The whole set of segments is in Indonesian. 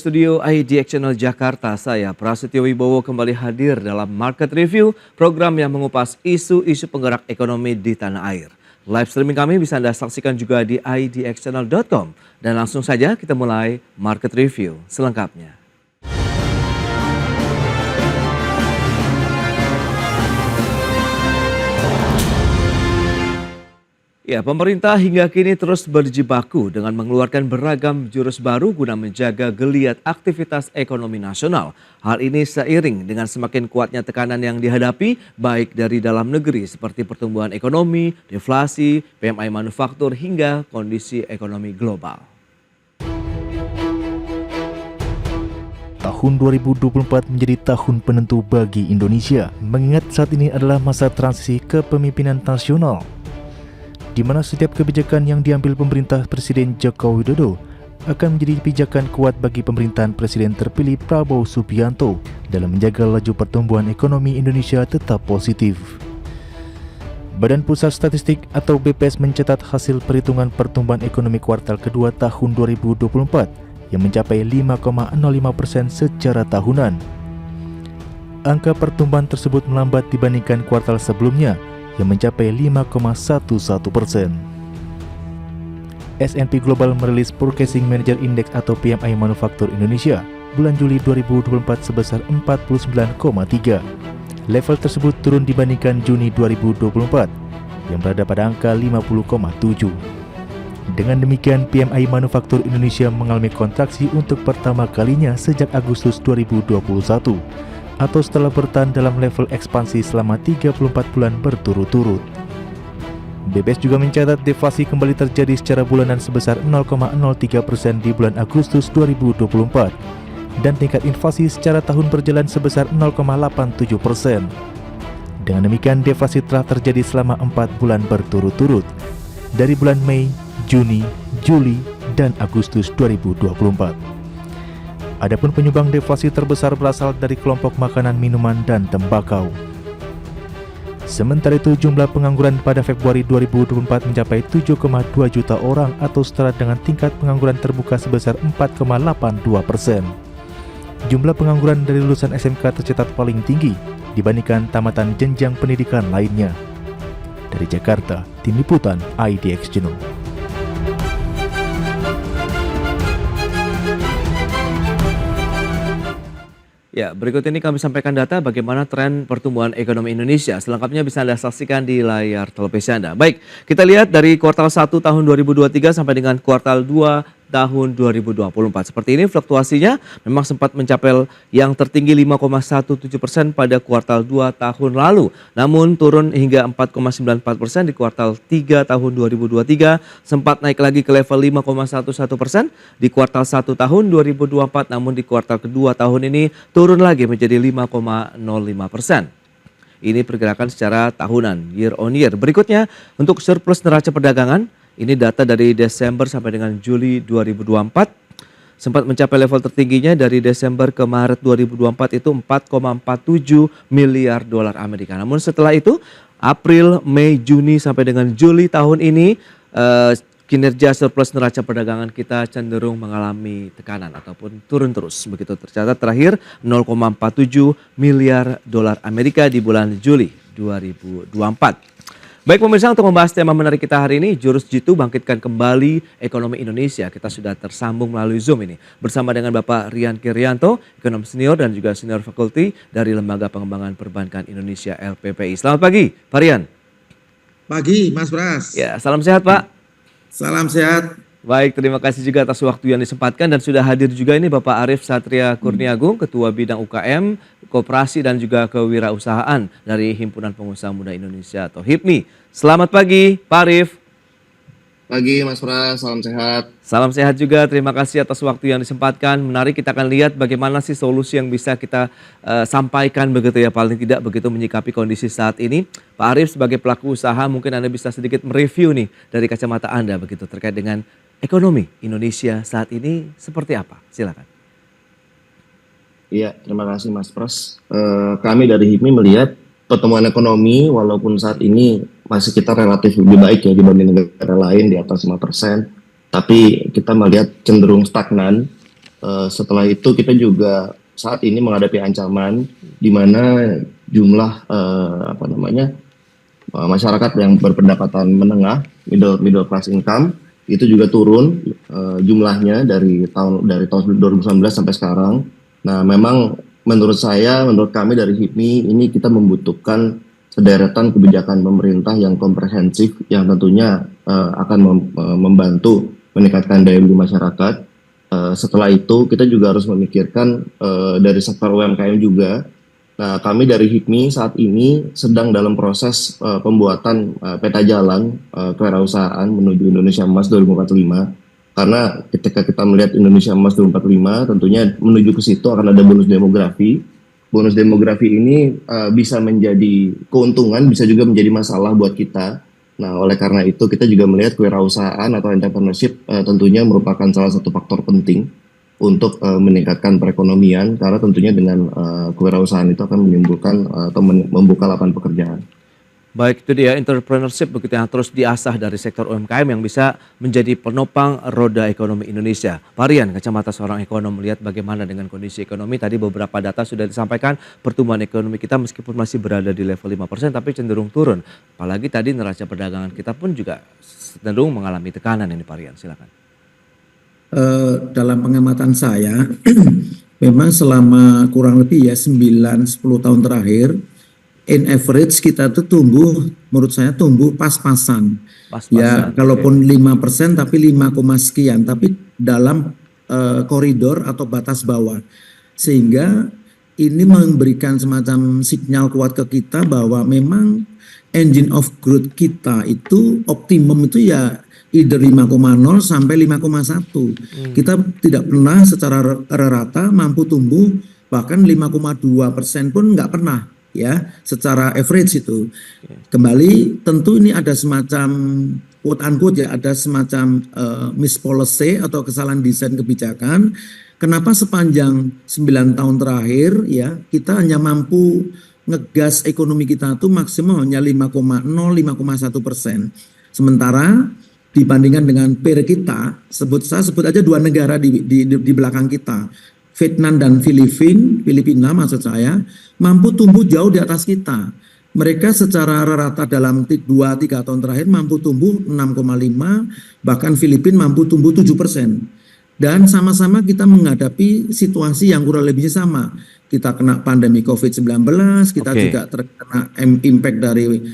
Studio ID Channel Jakarta, saya Prasetyo Wibowo kembali hadir dalam Market Review, program yang mengupas isu-isu penggerak ekonomi di tanah air. Live streaming kami bisa Anda saksikan juga di idxchannel.com. Dan langsung saja kita mulai Market Review selengkapnya. Ya, pemerintah hingga kini terus berjibaku dengan mengeluarkan beragam jurus baru guna menjaga geliat aktivitas ekonomi nasional. Hal ini seiring dengan semakin kuatnya tekanan yang dihadapi baik dari dalam negeri seperti pertumbuhan ekonomi, deflasi, PMI manufaktur hingga kondisi ekonomi global. Tahun 2024 menjadi tahun penentu bagi Indonesia, mengingat saat ini adalah masa transisi kepemimpinan nasional, di mana setiap kebijakan yang diambil pemerintah Presiden Joko Widodo akan menjadi pijakan kuat bagi pemerintahan Presiden terpilih Prabowo Subianto dalam menjaga laju pertumbuhan ekonomi Indonesia tetap positif. Badan Pusat Statistik atau BPS mencatat hasil perhitungan pertumbuhan ekonomi kuartal kedua tahun 2024 yang mencapai 5,05% secara tahunan. Angka pertumbuhan tersebut melambat dibandingkan kuartal sebelumnya yang mencapai 5,11%. S&P Global merilis Purchasing Manager Index atau PMI Manufaktur Indonesia bulan Juli 2024 sebesar 49,3. Level tersebut turun dibandingkan Juni 2024 yang berada pada angka 50,7. Dengan demikian, PMI Manufaktur Indonesia mengalami kontraksi untuk pertama kalinya sejak Agustus 2021. Atau setelah bertahan dalam level ekspansi selama 34 bulan berturut-turut. BPS juga mencatat deflasi kembali terjadi secara bulanan sebesar 0,03% di bulan Agustus 2024 dan tingkat inflasi secara tahun berjalan sebesar 0,87%. Dengan demikian, deflasi telah terjadi selama 4 bulan berturut-turut dari bulan Mei, Juni, Juli, dan Agustus 2024. Adapun penyumbang deflasi terbesar berasal dari kelompok makanan, minuman, dan tembakau. Sementara itu, jumlah pengangguran pada Februari 2024 mencapai 7,2 juta orang atau setara dengan tingkat pengangguran terbuka sebesar 4,82%. Jumlah pengangguran dari lulusan SMK tercatat paling tinggi dibandingkan tamatan jenjang pendidikan lainnya. Dari Jakarta, Tim Liputan IDX Channel. Ya, berikut ini kami sampaikan data bagaimana tren pertumbuhan ekonomi Indonesia. Selengkapnya bisa Anda saksikan di layar televisi Anda. Baik, kita lihat dari kuartal 1 tahun 2023 sampai dengan kuartal 2 tahun 2024. Seperti ini fluktuasinya memang sempat mencapai yang tertinggi 5,17% pada kuartal 2 tahun lalu. Namun turun hingga 4,94% di kuartal 3 tahun 2023, sempat naik lagi ke level 5,11% di kuartal 1 tahun 2024, namun di kuartal kedua tahun ini turun lagi menjadi 5,05%. Ini pergerakan secara tahunan, year on year. Berikutnya untuk surplus neraca perdagangan. Ini data dari Desember sampai dengan Juli 2024. Sempat mencapai level tertingginya dari Desember ke Maret 2024 itu 4,47 miliar dolar Amerika. Namun setelah itu April, Mei, Juni sampai dengan Juli tahun ini kinerja surplus neraca perdagangan kita cenderung mengalami tekanan ataupun turun terus. Begitu tercatat terakhir 0,47 miliar dolar Amerika di bulan Juli 2024. Baik pemirsa, untuk membahas tema menarik kita hari ini, Jurus Jitu bangkitkan kembali ekonomi Indonesia. Kita sudah tersambung melalui Zoom ini bersama dengan Bapak Rian Kirianto, ekonom senior dan juga senior fakulti dari Lembaga Pengembangan Perbankan Indonesia LPPI. Selamat pagi, Pak Rian. Pagi, Mas Pras. Ya, salam sehat Pak. Salam sehat. Baik, terima kasih juga atas waktu yang disempatkan dan sudah hadir juga ini Bapak Arief Satria Kurniagung, Ketua Bidang UKM, Koperasi dan juga Kewirausahaan dari Himpunan Pengusaha Muda Indonesia atau HIPMI. Selamat pagi, Pak Arief. Pagi Mas Pras, salam sehat. Salam sehat juga, terima kasih atas waktu yang disempatkan. Menarik, kita akan lihat bagaimana sih solusi yang bisa kita sampaikan begitu ya, paling tidak begitu menyikapi kondisi saat ini. Pak Arief sebagai pelaku usaha mungkin Anda bisa sedikit mereview nih dari kacamata Anda begitu terkait dengan ekonomi Indonesia saat ini seperti apa? Silakan. Iya, terima kasih Mas Pras. Kami dari HIPMI melihat pertumbuhan ekonomi walaupun saat ini masih kita relatif lebih baik ya dibanding negara lain di atas 5%, tapi kita melihat cenderung stagnan Setelah itu kita juga saat ini menghadapi ancaman di mana jumlah masyarakat yang berpendapatan menengah, middle class income itu juga turun jumlahnya dari tahun 2019 sampai sekarang. Nah, memang menurut kami dari HIPMI ini kita membutuhkan sederetan kebijakan pemerintah yang komprehensif yang tentunya akan membantu meningkatkan daya beli masyarakat. Setelah itu kita juga harus memikirkan dari sektor UMKM juga. Nah, kami dari HIPMI saat ini sedang dalam proses pembuatan peta jalan kewirausahaan menuju Indonesia Emas 2045. Karena ketika kita melihat Indonesia Emas 2045, tentunya menuju ke situ akan ada bonus demografi. Bonus demografi ini bisa menjadi keuntungan, bisa juga menjadi masalah buat kita. Nah, oleh karena itu kita juga melihat kewirausahaan atau entrepreneurship tentunya merupakan salah satu faktor penting untuk meningkatkan perekonomian, karena tentunya dengan kewirausahaan itu akan menimbulkan atau membuka lapangan pekerjaan. Baik, itu dia entrepreneurship begitu yang terus diasah dari sektor UMKM yang bisa menjadi penopang roda ekonomi Indonesia. Pak Rian, kacamata seorang ekonom, melihat bagaimana dengan kondisi ekonomi. Tadi beberapa data sudah disampaikan, pertumbuhan ekonomi kita meskipun masih berada di level 5% tapi cenderung turun. Apalagi tadi neraca perdagangan kita pun juga cenderung mengalami tekanan ini, Pak Rian, silakan. Dalam pengamatan saya, memang selama kurang lebih 9-10 tahun terakhir, in average kita tuh tumbuh, menurut saya tumbuh pas-pasan. Ya, kalaupun 5% tapi 5, sekian, tapi dalam koridor atau batas bawah. Sehingga ini memberikan semacam sinyal kuat ke kita bahwa memang engine of growth kita itu optimum itu ya either 5,0 sampai 5,1. Kita tidak pernah secara rata mampu tumbuh, bahkan 5,2% pun nggak pernah. Ya, secara average itu. Kembali tentu ini ada semacam quote unquote ya, ada semacam mispolicy atau kesalahan desain kebijakan. Kenapa sepanjang 9 tahun terakhir ya kita hanya mampu ngegas ekonomi kita itu maksimal hanya 5,1%. Sementara dibandingkan dengan peer kita, saya sebut aja 2 negara di belakang kita. Vietnam dan Filipina maksud saya, mampu tumbuh jauh di atas kita. Mereka secara rata dalam 2-3 tahun terakhir mampu tumbuh 6,5, bahkan Filipina mampu tumbuh 7%. Dan sama-sama kita menghadapi situasi yang kurang lebihnya sama. Kita kena pandemi COVID-19, kita juga terkena impact dari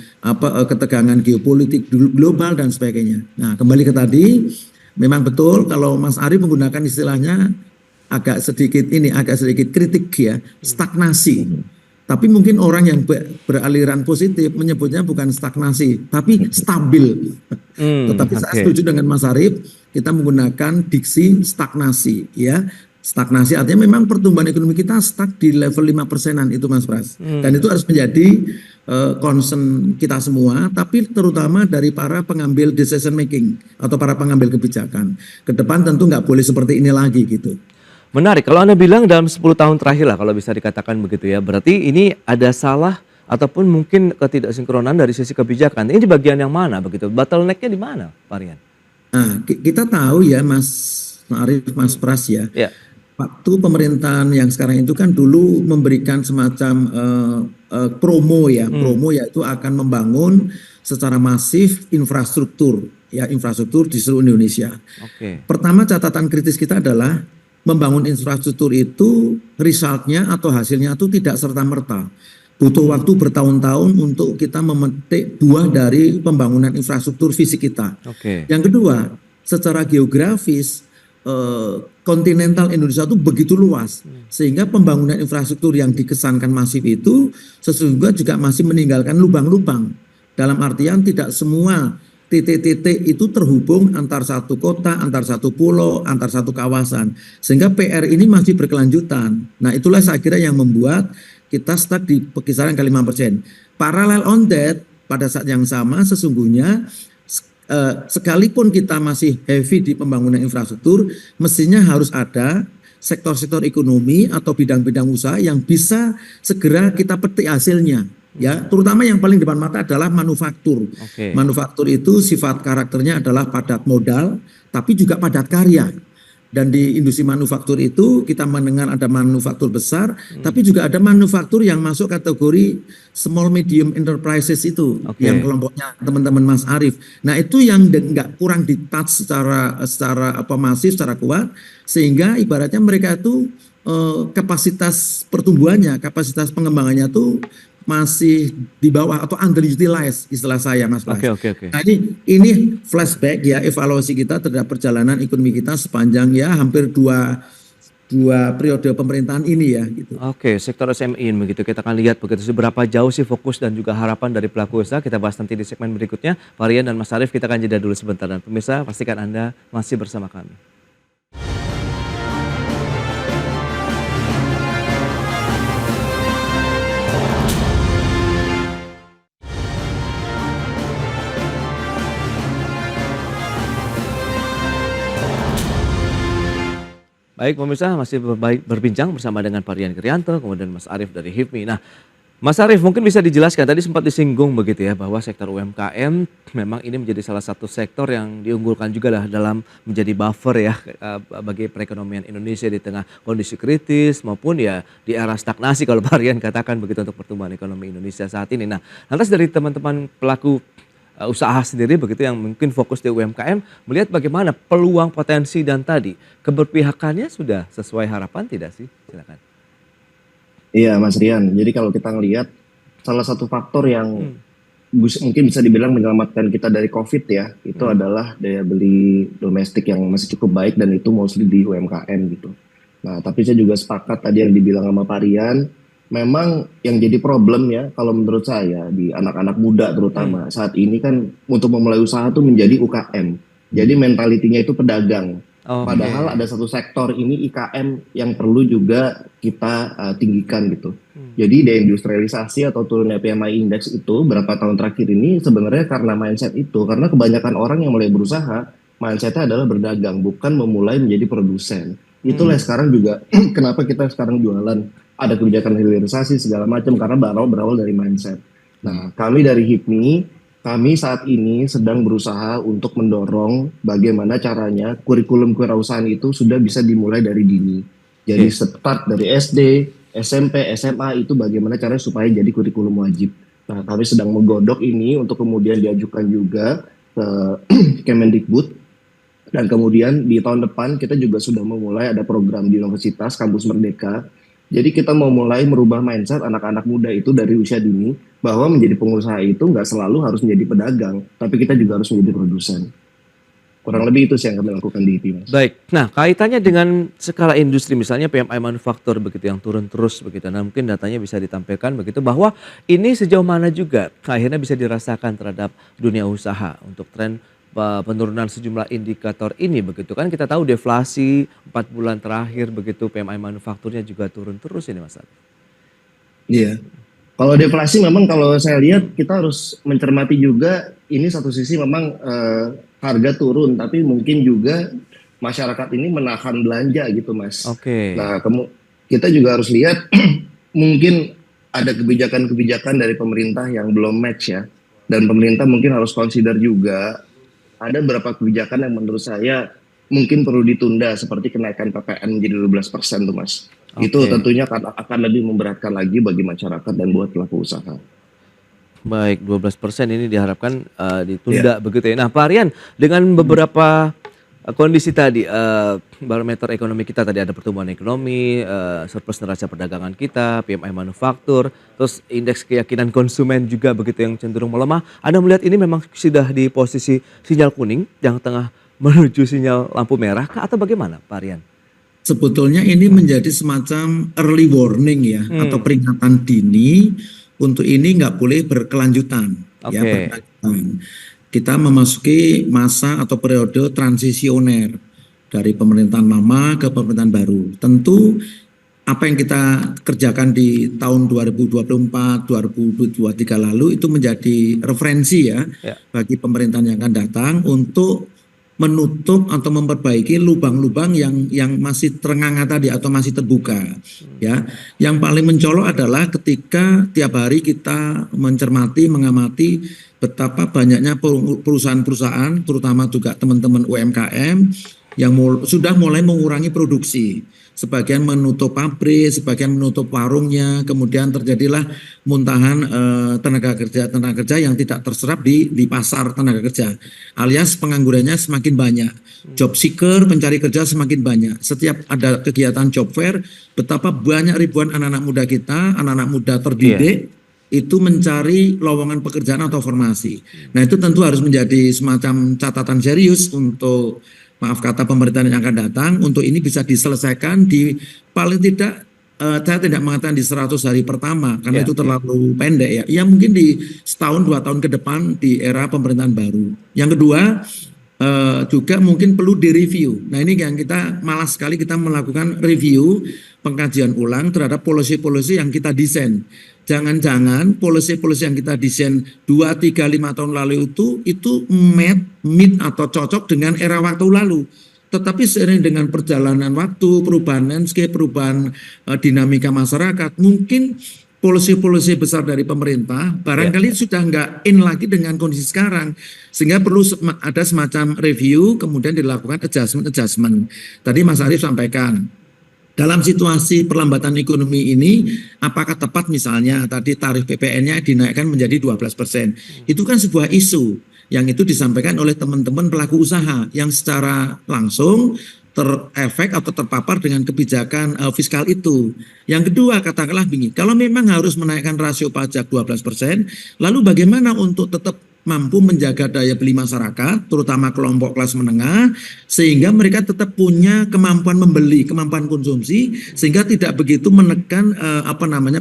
ketegangan geopolitik global dan sebagainya. Nah, kembali ke tadi, memang betul kalau Mas Ari menggunakan istilahnya agak sedikit kritik ya, stagnasi. Tapi mungkin orang yang beraliran positif menyebutnya bukan stagnasi, tapi stabil. Tetapi saya setuju dengan Mas Arif, kita menggunakan diksi stagnasi ya. Stagnasi artinya memang pertumbuhan ekonomi kita stuck di level 5%-an itu Mas Pras. Dan itu harus menjadi concern kita semua, tapi terutama dari para pengambil decision making atau para pengambil kebijakan. Ke depan tentu nggak boleh seperti ini lagi gitu. Menarik, kalau Anda bilang dalam 10 tahun terakhir lah kalau bisa dikatakan begitu ya, berarti ini ada salah ataupun mungkin ketidaksinkronan dari sisi kebijakan. Ini di bagian yang mana begitu? Bottleneck-nya di mana, Pak Rian? Nah, kita tahu ya Mas Arif, Mas Pras ya, waktu pemerintahan yang sekarang itu kan dulu memberikan semacam promo yaitu akan membangun secara masif infrastruktur di seluruh Indonesia. Pertama catatan kritis kita adalah membangun infrastruktur itu resultnya atau hasilnya itu tidak serta-merta. Butuh waktu bertahun-tahun untuk kita memetik buah dari pembangunan infrastruktur fisik kita. Yang kedua, secara geografis kontinental Indonesia itu begitu luas sehingga pembangunan infrastruktur yang dikesankan masif itu sesungguhnya juga masih meninggalkan lubang-lubang. Dalam artian tidak semua titik-titik itu terhubung antar satu kota, antar satu pulau, antar satu kawasan. Sehingga PR ini masih berkelanjutan. Nah itulah saya kira yang membuat kita stuck di kisaran 5%. Parallel on that, pada saat yang sama sesungguhnya sekalipun kita masih heavy di pembangunan infrastruktur, mestinya harus ada sektor-sektor ekonomi atau bidang-bidang usaha yang bisa segera kita petik hasilnya. Ya, terutama yang paling depan mata adalah manufaktur. Manufaktur itu sifat karakternya adalah padat modal, tapi juga padat karya. Dan di industri manufaktur itu kita mendengar ada manufaktur besar, tapi juga ada manufaktur yang masuk kategori small medium enterprises itu, yang kelompoknya teman-teman Mas Arief. Nah itu yang nggak kurang di touch secara masif, secara kuat, sehingga ibaratnya mereka itu kapasitas pertumbuhannya, kapasitas pengembangannya itu masih di bawah atau underutilized istilah saya Mas Bas. Nah ini flashback ya, evaluasi kita terhadap perjalanan ekonomi kita sepanjang ya hampir dua periode pemerintahan ini ya gitu. Sektor SME begitu kita akan lihat begitu seberapa jauh sih fokus dan juga harapan dari pelaku usaha, kita bahas nanti di segmen berikutnya. Pak Rian dan Mas Arief, kita akan jeda dulu sebentar, dan pemirsa pastikan Anda masih bersama kami. Baik pemirsa, masih berbincang bersama dengan Pak Rian Krianto, kemudian Mas Arief dari HIPMI. Nah, Mas Arief mungkin bisa dijelaskan, tadi sempat disinggung begitu ya, bahwa sektor UMKM memang ini menjadi salah satu sektor yang diunggulkan juga lah dalam menjadi buffer ya bagi perekonomian Indonesia di tengah kondisi kritis maupun ya di era stagnasi kalau Pak Rian katakan begitu untuk pertumbuhan ekonomi Indonesia saat ini. Nah, lantas dari teman-teman pelaku usaha sendiri begitu yang mungkin fokus di UMKM, melihat bagaimana peluang, potensi, dan tadi keberpihakannya sudah sesuai harapan tidak sih? Silakan. Iya Mas Rian, jadi kalau kita ngelihat salah satu faktor yang mungkin bisa dibilang menyelamatkan kita dari COVID ya, itu adalah daya beli domestik yang masih cukup baik, dan itu mostly di UMKM gitu. Nah tapi saya juga sepakat tadi yang dibilang sama Pak Rian, memang yang jadi problem ya kalau menurut saya di anak-anak muda terutama saat ini kan untuk memulai usaha tuh menjadi UKM. Jadi mentalitinya itu pedagang. Padahal ada satu sektor ini IKM yang perlu juga kita tinggikan gitu. Jadi deindustrialisasi atau turunnya PMI Index itu berapa tahun terakhir ini sebenarnya karena mindset itu. Karena kebanyakan orang yang mulai berusaha mindsetnya adalah berdagang, bukan memulai menjadi produsen. Itulah sekarang juga kenapa kita sekarang jualan. Ada kebijakan hilirisasi segala macam karena berawal dari mindset. Nah, kami dari HIPMI, kami saat ini sedang berusaha untuk mendorong bagaimana caranya kurikulum kewirausahaan itu sudah bisa dimulai dari dini. Jadi start dari SD, SMP, SMA itu bagaimana caranya supaya jadi kurikulum wajib. Nah, kami sedang menggodok ini untuk kemudian diajukan juga ke Kemendikbud. Dan kemudian di tahun depan kita juga sudah memulai ada program di Universitas Kampus Merdeka. Jadi kita mau mulai merubah mindset anak-anak muda itu dari usia dini, bahwa menjadi pengusaha itu nggak selalu harus menjadi pedagang, tapi kita juga harus menjadi produsen. Kurang lebih itu sih yang kami lakukan di HIPMI, Mas. Baik, nah kaitannya dengan skala industri, misalnya PMI manufaktur begitu yang turun terus begitu, nah mungkin datanya bisa ditampilkan begitu, bahwa ini sejauh mana juga akhirnya bisa dirasakan terhadap dunia usaha untuk tren penurunan sejumlah indikator ini begitu kan. Kita tahu deflasi 4 bulan terakhir begitu, PMI manufakturnya juga turun terus ini Mas. Iya. Kalau deflasi memang kalau saya lihat kita harus mencermati juga ini satu sisi memang harga turun, tapi mungkin juga masyarakat ini menahan belanja gitu Mas. Nah kita juga harus lihat mungkin ada kebijakan-kebijakan dari pemerintah yang belum match ya, dan pemerintah mungkin harus consider juga ada beberapa kebijakan yang menurut saya mungkin perlu ditunda, seperti kenaikan PPN menjadi 12% tuh Mas. Itu tentunya akan lebih memberatkan lagi bagi masyarakat dan buat pelaku usaha. Baik, 12% ini diharapkan ditunda begitu ya. Nah Pak Rian, dengan beberapa kondisi tadi, barometer ekonomi kita tadi ada pertumbuhan ekonomi, surplus neraca perdagangan kita, PMI manufaktur, terus indeks keyakinan konsumen juga begitu yang cenderung melemah. Anda melihat ini memang sudah di posisi sinyal kuning yang tengah menuju sinyal lampu merah kah, atau bagaimana Pak Rian? Sebetulnya ini menjadi semacam early warning ya, atau peringatan dini untuk ini nggak boleh berkelanjutan. Ya, berkelanjutan. Kita memasuki masa atau periode transisioner dari pemerintahan lama ke pemerintahan baru. Tentu apa yang kita kerjakan di tahun 2024, 2023 lalu itu menjadi referensi ya bagi pemerintahan yang akan datang untuk menutup atau memperbaiki lubang-lubang yang masih terengah tadi atau masih terbuka ya. Yang paling mencolok adalah ketika tiap hari kita mencermati, mengamati betapa banyaknya perusahaan-perusahaan terutama juga teman-teman UMKM yang sudah mulai mengurangi produksi. Sebagian menutup pabrik, sebagian menutup warungnya, kemudian terjadilah muntahan tenaga kerja yang tidak terserap di pasar tenaga kerja, alias penganggurannya semakin banyak. Job seeker, pencari kerja semakin banyak. Setiap ada kegiatan job fair, betapa banyak ribuan anak-anak muda kita, anak-anak muda terdidik, itu mencari lowongan pekerjaan atau formasi. Nah, itu tentu harus menjadi semacam catatan serius untuk, maaf kata, pemerintahan yang akan datang, untuk ini bisa diselesaikan di paling tidak, saya tidak mengatakan di 100 hari pertama, karena itu terlalu pendek ya. Ya mungkin di setahun 2 tahun ke depan di era pemerintahan baru. Yang kedua, juga mungkin perlu direview. Nah, ini yang kita malas sekali kita melakukan review, pengkajian ulang terhadap polisi-polisi yang kita desain. Jangan-jangan polisi-polisi yang kita desain 2, 3, 5 tahun lalu itu meet atau cocok dengan era waktu lalu. Tetapi seiring dengan perjalanan waktu, perubahan landscape, perubahan dinamika masyarakat, mungkin polisi-polisi besar dari pemerintah barangkali sudah nggak in lagi dengan kondisi sekarang, sehingga perlu ada semacam review, kemudian dilakukan adjustment. Tadi Mas Arief sampaikan, dalam situasi perlambatan ekonomi ini, apakah tepat misalnya tadi tarif PPN-nya dinaikkan menjadi 12%? Itu kan sebuah isu yang itu disampaikan oleh teman-teman pelaku usaha yang secara langsung terefek atau terpapar dengan kebijakan fiskal itu. Yang kedua, katakanlah begini, kalau memang harus menaikkan rasio pajak 12%, lalu bagaimana untuk tetap mampu menjaga daya beli masyarakat, terutama kelompok kelas menengah, sehingga mereka tetap punya kemampuan membeli, kemampuan konsumsi, sehingga tidak begitu menekan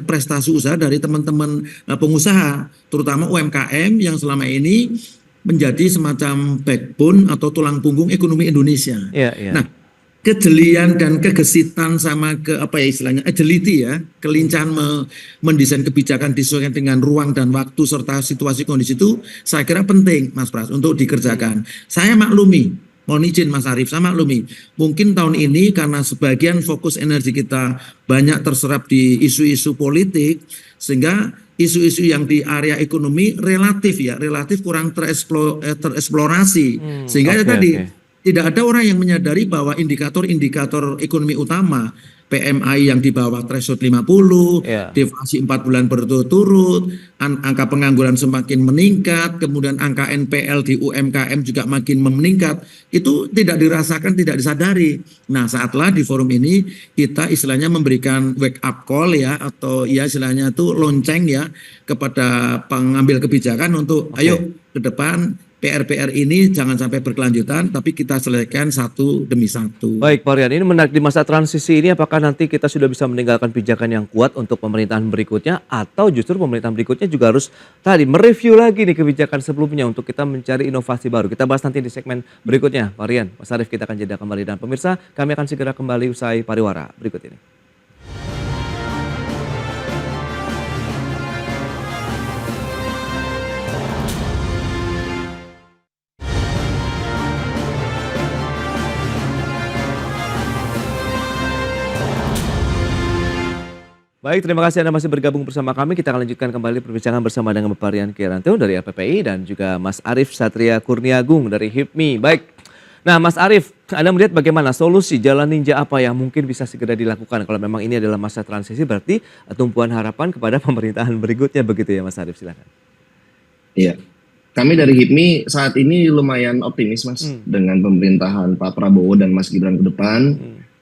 prestasi usaha dari teman-teman pengusaha, terutama UMKM yang selama ini menjadi semacam backbone atau tulang punggung ekonomi Indonesia. Nah, kejelian dan kegesitan sama agility ya, kelincahan mendesain kebijakan disesuaikan dengan ruang dan waktu serta situasi kondisi itu saya kira penting, Mas Pras, untuk dikerjakan. Saya maklumi, mohon izin Mas Arief, saya maklumi, mungkin tahun ini karena sebagian fokus energi kita banyak terserap di isu-isu politik, sehingga isu-isu yang di area ekonomi relatif kurang tereksplorasi, sehingga tidak ada orang yang menyadari bahwa indikator-indikator ekonomi utama, PMI yang di bawah threshold 50, deflasi 4 bulan berturut-turut, angka pengangguran semakin meningkat, kemudian angka NPL di UMKM juga makin meningkat, itu tidak dirasakan, tidak disadari. Nah, saatlah di forum ini kita istilahnya memberikan wake up call ya, atau ya istilahnya itu lonceng ya kepada pengambil kebijakan untuk ayo ke depan PR-PR ini jangan sampai berkelanjutan, tapi kita selesaikan satu demi satu. Baik Pak Rian, ini menarik di masa transisi ini, apakah nanti kita sudah bisa meninggalkan pijakan yang kuat untuk pemerintahan berikutnya, atau justru pemerintahan berikutnya juga harus mereview lagi nih kebijakan sebelumnya untuk kita mencari inovasi baru. Kita bahas nanti di segmen berikutnya. Pak Rian, Mas Arief, kita akan jeda kembali. Dan pemirsa, kami akan segera kembali usai pariwara berikut ini. Baik, terima kasih Anda masih bergabung bersama kami. Kita akan lanjutkan kembali perbincangan bersama dengan Bapak Rian Kieranto dari LPPI dan juga Mas Arief Satria Kurniagung dari HIPMI. Baik, nah Mas Arief, Anda melihat bagaimana solusi jalan ninja apa yang mungkin bisa segera dilakukan kalau memang ini adalah masa transisi, berarti tumpuan harapan kepada pemerintahan berikutnya begitu ya Mas Arief, silakan. Iya, kami dari HIPMI saat ini lumayan optimis Mas dengan pemerintahan Pak Prabowo dan Mas Gibran ke depan.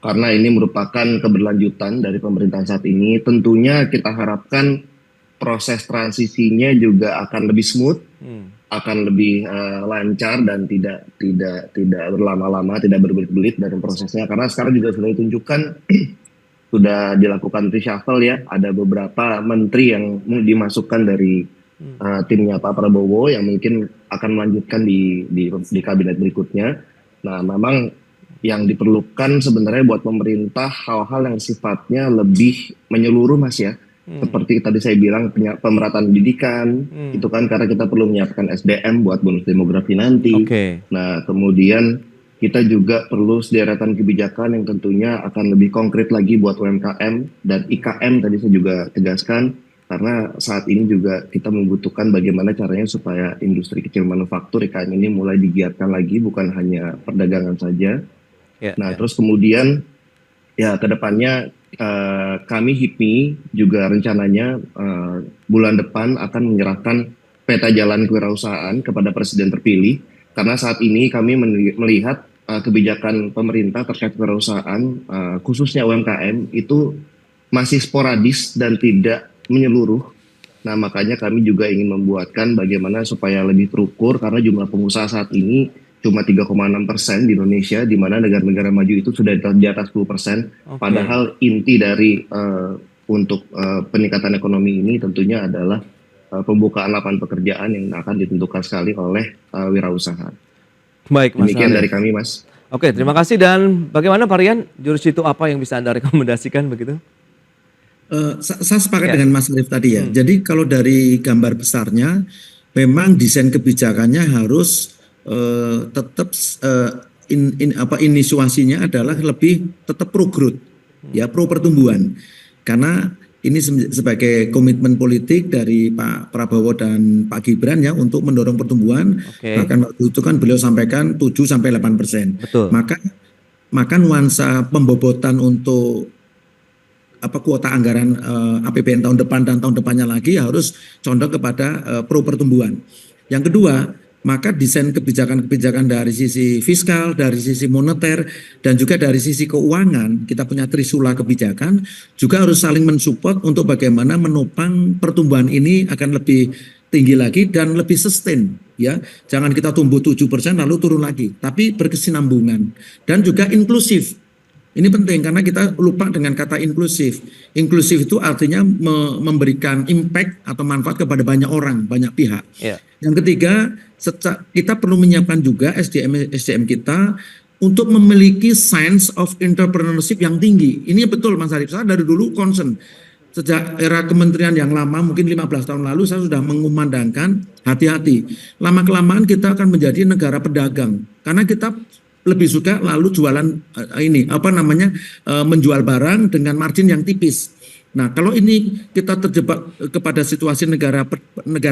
Karena ini merupakan keberlanjutan dari pemerintahan saat ini, tentunya kita harapkan proses transisinya juga akan lebih smooth, akan lebih lancar dan tidak berlama-lama, tidak berbelit-belit dari prosesnya. Karena sekarang juga sudah ditunjukkan sudah dilakukan reshuffle ya, ada beberapa menteri yang dimasukkan dari timnya Pak Prabowo yang mungkin akan melanjutkan di kabinet berikutnya. Nah, memang yang diperlukan sebenarnya buat pemerintah hal-hal yang sifatnya lebih menyeluruh Mas ya. Seperti tadi saya bilang pemerataan pendidikan, itu kan karena kita perlu menyiapkan SDM buat bonus demografi nanti. Nah, kemudian kita juga perlu sederetan kebijakan yang tentunya akan lebih konkret lagi buat UMKM dan IKM tadi saya juga tegaskan. Karena saat ini juga kita membutuhkan bagaimana caranya supaya industri kecil manufaktur IKM ini mulai digiatkan lagi, bukan hanya perdagangan saja. Ya, Nah, ya. terus kemudian ya kedepannya kami HIPMI juga rencananya bulan depan akan menyerahkan peta jalan kewirausahaan kepada Presiden terpilih, karena saat ini kami melihat kebijakan pemerintah terkait kewirausahaan, khususnya UMKM itu masih sporadis dan tidak menyeluruh. Nah, makanya kami juga ingin membuatkan bagaimana supaya lebih terukur, karena jumlah pengusaha saat ini cuma 3,6% di Indonesia, di mana negara-negara maju itu sudah di atas 10%. Oke. Padahal inti dari untuk peningkatan ekonomi ini tentunya adalah pembukaan lapangan pekerjaan yang akan ditentukan sekali oleh wirausaha. Baik, Mas Demikian dari Arif. kami, Mas. Oke, terima kasih. Dan bagaimana Pak Rian, jurus itu apa yang bisa Anda rekomendasikan begitu? Saya sepakat Ya. dengan Mas Arif tadi ya. Jadi kalau dari gambar besarnya, memang desain kebijakannya harus tetap inisiasinya adalah lebih tetap pro growth, ya pro pertumbuhan. Karena ini sebagai komitmen politik dari Pak Prabowo dan Pak Gibran ya untuk mendorong pertumbuhan. Oke. Bahkan waktu itu kan beliau sampaikan 7-8%. Betul. Maka nuansa pembobotan untuk kuota anggaran APBN tahun depan dan tahun depannya lagi harus condong kepada pro pertumbuhan. Yang kedua, maka desain kebijakan-kebijakan dari sisi fiskal, dari sisi moneter, dan juga dari sisi keuangan, kita punya trisula kebijakan, juga harus saling mensupport untuk bagaimana menopang pertumbuhan ini akan lebih tinggi lagi dan lebih sustain, ya. Jangan kita tumbuh 7% lalu turun lagi, tapi berkesinambungan dan juga inklusif. Ini penting karena kita lupa dengan kata inklusif. Inklusif itu artinya memberikan impact atau manfaat kepada banyak orang, banyak pihak. Ya. Yang ketiga, kita perlu menyiapkan juga SDM kita untuk memiliki sense of entrepreneurship yang tinggi. Ini betul Mas Arif, saya dari dulu concern. Sejak era kementerian yang lama, mungkin 15 tahun lalu saya sudah mengumandangkan hati-hati. Lama-kelamaan kita akan menjadi negara pedagang. Karena kita lebih suka lalu jualan menjual barang dengan margin yang tipis. Nah, kalau ini kita terjebak kepada situasi negara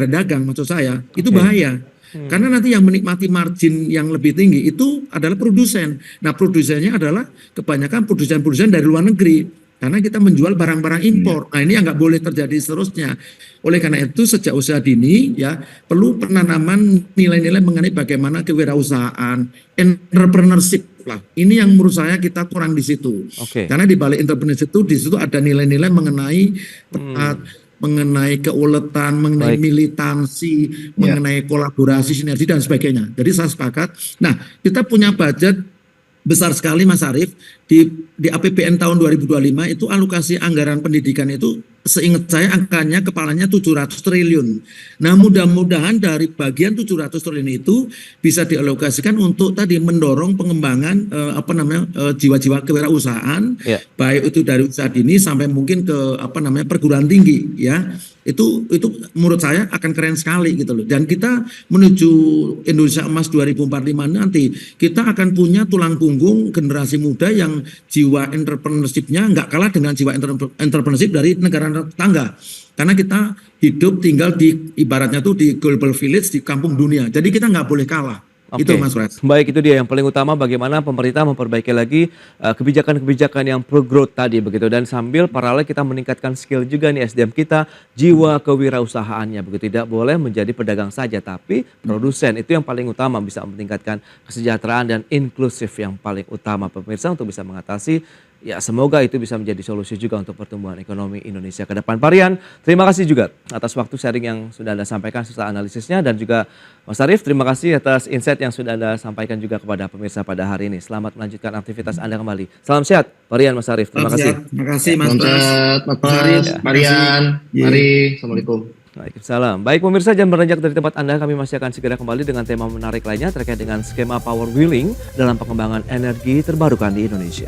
dagang, maksud saya, itu bahaya. Karena nanti yang menikmati margin yang lebih tinggi itu adalah produsen. Nah, produsennya adalah kebanyakan produsen-produsen dari luar negeri. Karena kita menjual barang-barang impor. Nah, ini yang nggak boleh terjadi seterusnya. Oleh karena itu, sejak usia dini, ya perlu penanaman nilai-nilai mengenai bagaimana kewirausahaan, entrepreneurship lah. Ini yang menurut saya kita kurang di situ. Oke. Karena di balik entrepreneurship itu, di situ ada nilai-nilai mengenai keuletan, mengenai militansi, mengenai kolaborasi, sinergi dan sebagainya. Jadi saya sepakat. Nah, kita punya budget besar sekali Mas Arif di APBN tahun 2025 itu alokasi anggaran pendidikan itu seingat saya angkanya kepalanya 700 triliun. Nah, mudah-mudahan dari bagian 700 triliun itu bisa dialokasikan untuk tadi mendorong pengembangan jiwa-jiwa kewirausahaan, baik itu dari usaha dini sampai mungkin ke perguruan tinggi ya. Itu menurut saya akan keren sekali gitu loh. Dan kita menuju Indonesia Emas 2045 nanti kita akan punya tulang punggung generasi muda yang jiwa entrepreneurship-nya nggak kalah dengan jiwa entrepreneurship dari negara tetangga. Karena kita hidup tinggal di ibaratnya tuh di global village di kampung dunia. Jadi kita nggak boleh kalah. Oke. Itu Mas Fred. Baik, itu dia yang paling utama bagaimana pemerintah memperbaiki lagi kebijakan-kebijakan yang pro growth tadi begitu, dan sambil paralel kita meningkatkan skill juga nih SDM kita, jiwa kewirausahaannya begitu, tidak boleh menjadi pedagang saja tapi produsen. Itu yang paling utama, bisa meningkatkan kesejahteraan dan inklusif yang paling utama pemirsa untuk bisa mengatasi. Ya, semoga itu bisa menjadi solusi juga untuk pertumbuhan ekonomi Indonesia ke depan. Pak Rian, terima kasih juga atas waktu sharing yang sudah Anda sampaikan serta analisisnya, dan juga Mas Arif, terima kasih atas insight yang sudah Anda sampaikan juga kepada pemirsa pada hari ini. Selamat melanjutkan aktivitas Anda kembali. Salam sehat, Pak Rian, Mas Arif. Terima kasih. Terima kasih Mas Mas Marian, mari, Assalamualaikum. Waalaikumsalam. Baik pemirsa, jangan beranjak dari tempat Anda. Kami masih akan segera kembali dengan tema menarik lainnya terkait dengan skema power wheeling dalam pengembangan energi terbarukan di Indonesia.